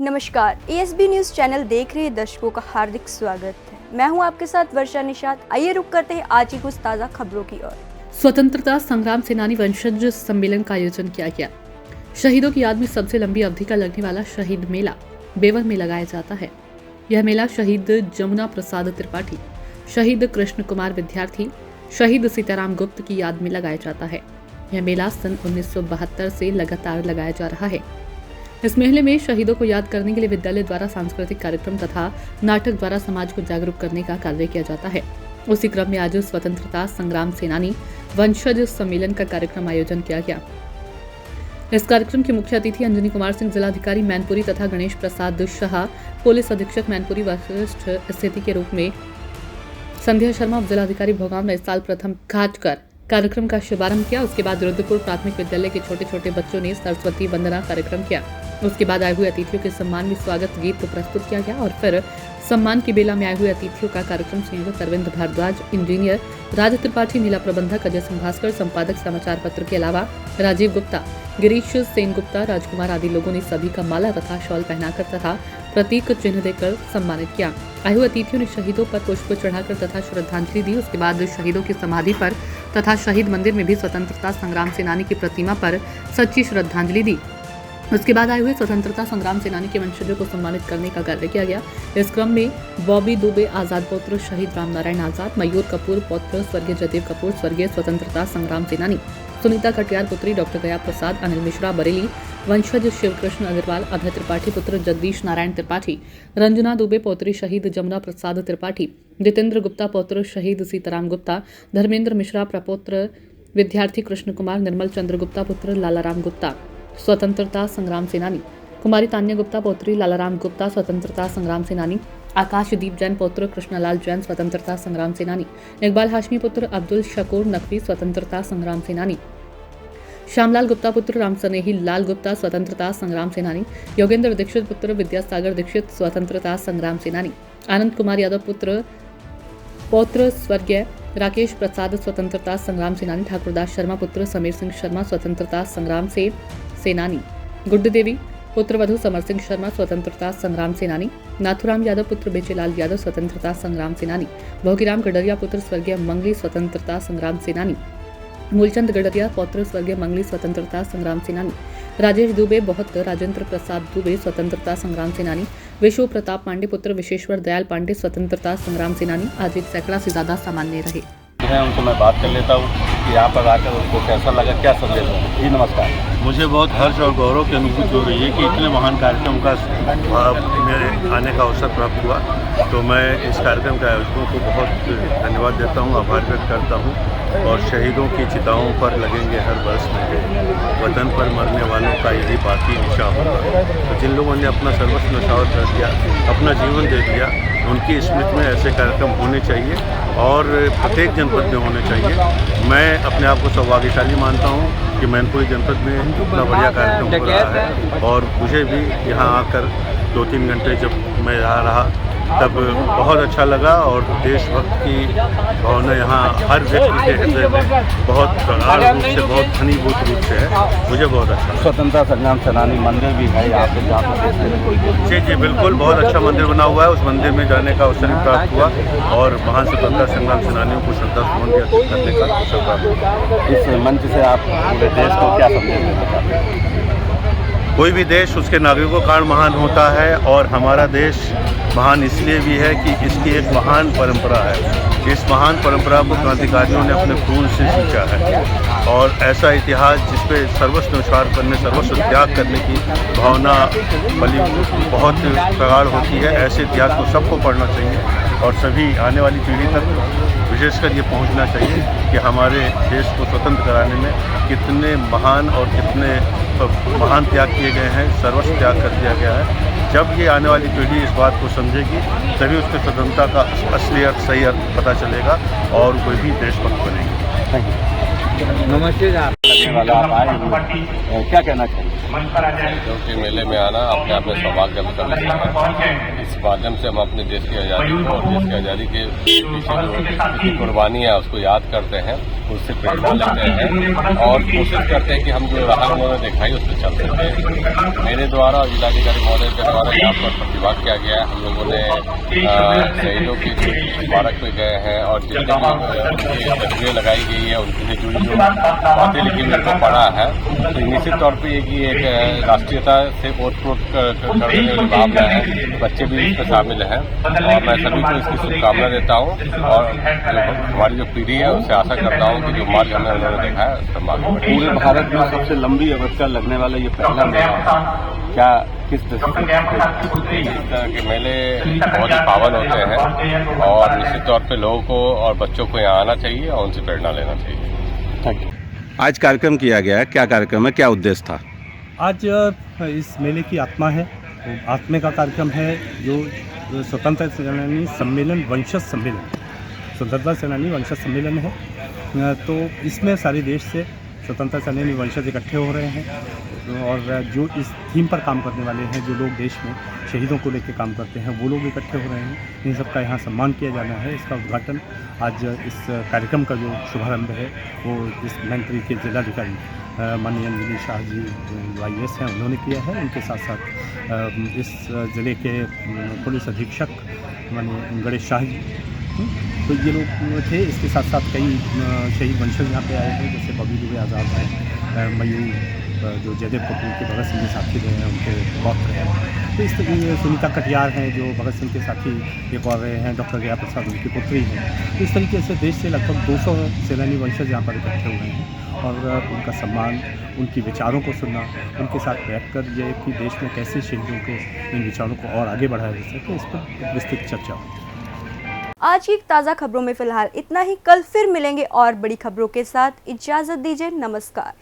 नमस्कार, ASB news channel देख रहे दर्शकों का हार्दिक स्वागत है। मैं हूं आपके साथ वर्षा निषाद। आइए रुक करते हैं आज की कुछ ताज़ा खबरों की ओर। स्वतंत्रता संग्राम सेनानी वंशज सम्मेलन का आयोजन किया गया। शहीदों की याद में सबसे लंबी अवधि का लगने वाला शहीद मेला बेवर में लगाया जाता है। यह मेला शहीद जमुना प्रसाद त्रिपाठी, शहीद कृष्ण कुमार विद्यार्थी, शहीद सीताराम गुप्त की याद में लगाया जाता है। यह मेला सन 1972 से लगातार लगाया जा रहा है। इस मेले में शहीदों को याद करने के लिए विद्यालय द्वारा सांस्कृतिक कार्यक्रम तथा नाटक द्वारा समाज को जागरूक करने का कार्य किया जाता है। उसी क्रम में आज स्वतंत्रता संग्राम सेनानी वंशज सम्मेलन का कार्यक्रम आयोजन किया गया। इस कार्यक्रम के मुख्य अतिथि अंजनी कुमार सिंह, जिलाधिकारी मैनपुरी तथा गणेश प्रसाद शाह, पुलिस अधीक्षक मैनपुरी वरिष्ठ स्थिति के रूप में संध्या शर्मा, जिलाधिकारी भोगाम ने इस साल प्रथम घाट कर कार्यक्रम का शुभारंभ किया। उसके बाद रुद्रपुर प्राथमिक विद्यालय के छोटे छोटे बच्चों ने सरस्वती वंदना कार्यक्रम किया। उसके बाद आए हुए अतिथियों के सम्मान में स्वागत गीत प्रस्तुत किया गया और फिर सम्मान की बेला में आए हुए अतिथियों का कार्यक्रम संयोजक अरविंद भारद्वाज, इंजीनियर राज त्रिपाठी, नीला प्रबंधक अजय सिंह भास्कर, संपादक समाचार पत्र के अलावा राजीव गुप्ता, गिरीश सेन गुप्ता, राजकुमार आदि लोगों ने सभी का माला तथा शॉल पहनाकर तथा प्रतीक चिन्ह देकर सम्मानित किया। आए हुए अतिथियों ने शहीदों पर पुष्प चढ़ाकर तथा श्रद्धांजलि दी। उसके बाद शहीदों की समाधि पर तथा शहीद मंदिर में भी स्वतंत्रता संग्राम सेनानी की प्रतिमा पर सच्ची श्रद्धांजलि दी। उसके बाद आए हुए स्वतंत्रता संग्राम सेनानी के वंशजों को सम्मानित करने का कार्य किया गया। इस क्रम में बॉबी दुबे आजाद पुत्र शहीद रामनारायण आजाद, मयूर कपूर पौत्र स्वर्गीय जयदेव कपूर, स्वर्गीय स्वतंत्रता संग्राम सेनानी सुनीता कटियार पुत्री डॉक्टर गया प्रसाद, अनिल मिश्रा बरेली वंशज, शिवकृष्ण अग्रवाल, अभय त्रिपाठी पुत्र जगदीश नारायण त्रिपाठी, रंजना दुबे पौत्री शहीद जमुना प्रसाद त्रिपाठी, जितेंद्र गुप्ता पौत्र शहीद सीताराम गुप्ता, धर्मेंद्र मिश्रा प्रपौत्र विद्यार्थी कृष्ण कुमार, निर्मल चंद्र गुप्ता पुत्र लालाराम गुप्ता, स्वतंत्रता संग्राम सेनानी, कुमारी तान्या गुप्ता पौत्री लालाराम गुप्ता, स्वतंत्रता संग्राम सेनानी, आकाशदीप जैन पौत्र कृष्णलाल जैन, स्वतंत्रता संग्राम सेनानी, इकबाल हाशमी पुत्र अब्दुल शकूर नकवी, स्वतंत्रता संग्राम सेनानी, श्यामलाल गुप्ता पुत्र रामसनेही लाल गुप्ता, स्वतंत्रता संग्राम सेनानी, योगेंद्र दीक्षित पुत्र विद्यासागर दीक्षित, स्वतंत्रता संग्राम सेनानी, आनंद कुमार यादव पुत्र पौत्र स्वर्गीय राकेश प्रसाद, स्वतंत्रता संग्राम सेनानी, ठाकुरदास शर्मा पुत्र समीर सिंह शर्मा, स्वतंत्रता संग्राम से सेनानी, गुड्ड देवी पुत्र वधु समर सिंह शर्मा, स्वतंत्रता संग्राम सेनानी, नाथुराम यादव पुत्र बेचेलाल यादव, स्वतंत्रता संग्राम सेनानी, भोगीराम गडरिया पुत्र स्वर्गीय मंगली, स्वतंत्रता संग्राम सेनानी, मूलचंद गडरिया पौत्र स्वर्गीय मंगली, स्वतंत्रता संग्राम सेनानी, राजेश दुबे बहुत राजेंद्र प्रसाद दुबे, स्वतंत्रता संग्राम सेनानी, विश्व प्रताप पांडे पुत्र विशेश्वर दयाल पांडे, स्वतंत्रता संग्राम सेनानी। आज 1 सैकड़ा से ज्यादा सामान्य रहे। उनसे मैं बात कर लेता हूँ कि यहाँ पर आकर उनको कैसा लगा, क्या संदेश है। जी नमस्कार। मुझे बहुत हर्ष और गौरव की अनुभूति हो रही है कि इतने महान कार्यक्रम का मेरे आने का अवसर प्राप्त हुआ। तो मैं इस कार्यक्रम के आयोजकों को बहुत धन्यवाद देता हूँ, आभार व्यक्त करता हूँ। और शहीदों की चिताओं पर लगेंगे हर वर्ष में वतन पर मरने वालों का यही बाकी निशा होगा। तो जिन लोगों ने अपना सर्वस्व न्यौछावर कर दिया, अपना जीवन दे दिया, उनकी स्मृति में ऐसे कार्यक्रम होने चाहिए और प्रत्येक जनपद में होने चाहिए। मैं अपने आप को सौभाग्यशाली मानता हूँ कि मैनपुरी जनपद में इतना बढ़िया कार्यक्रम हो रहा है और मुझे भी यहाँ आकर 2-3 घंटे जब मैं यहाँ रहा तब बहुत अच्छा लगा और देशभक्त की भावना यहाँ हर व्यक्ति के हृदय में बहुत प्रगाढ़ रूप से, बहुत घनीभूत रूप से है। मुझे बहुत अच्छा। स्वतंत्रता संग्राम सेनानी मंदिर भी है यहाँ पे, जहाँ पर जी जी बिल्कुल, बहुत अच्छा मंदिर बना हुआ है। उस मंदिर में जाने का अवसर प्राप्त हुआ और महान स्वतंत्रता संग्राम सेनानियों को श्रद्धासुमन अर्पित करने का अवसर प्राप्त हुआ। इस मंच से आप पूरे देश को क्या संदेश देना चाहते हैं? कोई भी देश उसके नागरिकों के कारण महान होता है और हमारा देश महान इसलिए भी है कि इसकी एक महान परंपरा है। इस महान परंपरा को क्रांतिकारियों ने अपने खून से सींचा है और ऐसा इतिहास जिस पे सर्वस्व न्यौछावर करने, सर्वस्व त्याग करने की भावना बहुत प्रगाढ़ होती है। ऐसे इतिहास को सबको पढ़ना चाहिए और सभी आने वाली पीढ़ी तक विशेषकर ये पहुंचना चाहिए कि हमारे देश को स्वतंत्र कराने में कितने महान और कितने महान त्याग किए गए हैं, सर्वस्व त्याग कर दिया गया है। जब ये आने वाली पीढ़ी इस बात को समझेगी तभी उसके स्वतंत्रता का असली अर्थ, सही अर्थ पता चलेगा और कोई भी देशभक्त बनेगी। Thank you. नमस्ते आप लगने वाला आप आए हुए हैं। क्या कहना चाहिए? क्योंकि मेले में आना अपने आप में सौभाग्य का विषय है। इस माध्यम से हम अपने देश की आज़ादी को और देश की आज़ादी के पीछे जो कुर्बानी है उसको याद करते हैं, उससे प्रेरणा लेते हैं और कोशिश करते हैं कि हम जो राह उन्होंने दिखाई उस पर चलते हैं। मेरे द्वारा और जिलाधिकारी महोदय के द्वारा यहाँ पर प्रतिभाग किया गया है। हम लोगों ने शहीदों की स्मारक पे गए हैं और जितने भी तस्वीरें लगाई गई है उनसे जुड़ी जो बातें लिखी हुई उनको पढ़ा है, तो निश्चित तौर पर ये एक राष्ट्रीयता से ओतप्रोत करने वाली भावना है। बच्चे भी इसमें शामिल हैं और मैं सभी को इसकी शुभकामना देता हूँ और हमारी जो पीढ़ी है उससे आशा करता हूँ कि जो मार्ग हमें उन्होंने देखा है उस पर मार्ग बढ़े। पूरे भारत में सबसे लंबी अवधि का लगने वाला ये पहला मेला है। क्या किस दृष्टि से इस तरह के मेले बहुत ही पावन होते हैं और निश्चित तौर पे लोगों को और बच्चों को यहाँ आना चाहिए और उनसे प्रेरणा लेना चाहिए। Thank you. आज कार्यक्रम किया गया है, क्या कार्यक्रम है, क्या उद्देश्य था? आज इस मेले की आत्मा है, वो आत्मे का कार्यक्रम है जो स्वतंत्रता सेनानी सम्मेलन वंशज सम्मेलन, स्वतंत्रता सेनानी वंशज सम्मेलन है। तो इसमें सारे देश से स्वतंत्रता सेनानी वंशज इकट्ठे हो रहे हैं और जो इस थीम पर काम करने वाले हैं, जो लोग देश में शहीदों को लेकर काम करते हैं, वो लोग इकट्ठे हो रहे हैं। इन सब का यहाँ सम्मान किया जाना है। इसका उद्घाटन आज इस कार्यक्रम का जो शुभारंभ है वो इस मैनपुरी के जिलाधिकारी माननीय अंजलि शाह जी IAS हैं, उन्होंने किया है। उनके साथ साथ इस ज़िले के पुलिस अधीक्षक माननीय गणेश शाह जी, तो ये लोग थे। इसके साथ साथ कई शहीद वंशज यहाँ पे आए हैं, जैसे बबी दुबे आज़ाद हैं, मयूर जो जयदेव कपूर के भगत सिंह के साथी रहे हैं, उनके पौत्र हैं। तो इस तरीके सुनीता कटियार हैं जो भगत सिंह के साथी एक और रहे हैं, डॉक्टर गया प्रसाद उनकी पुत्री हैं। तो इस तरीके से देश से लगभग 200 सेनानी वंशज यहाँ पर इकट्ठे हुए हैं और उनका सम्मान, उनकी विचारों को सुनना, उनके साथ बैठकर ये कि देश में कैसे शहीदों के इन विचारों को और आगे बढ़ाया जा सके, इस पर विस्तृत चर्चा हुई। आज की ताज़ा खबरों में फिलहाल इतना ही। कल फिर मिलेंगे और बड़ी खबरों के साथ। इजाज़त दीजिए, नमस्कार।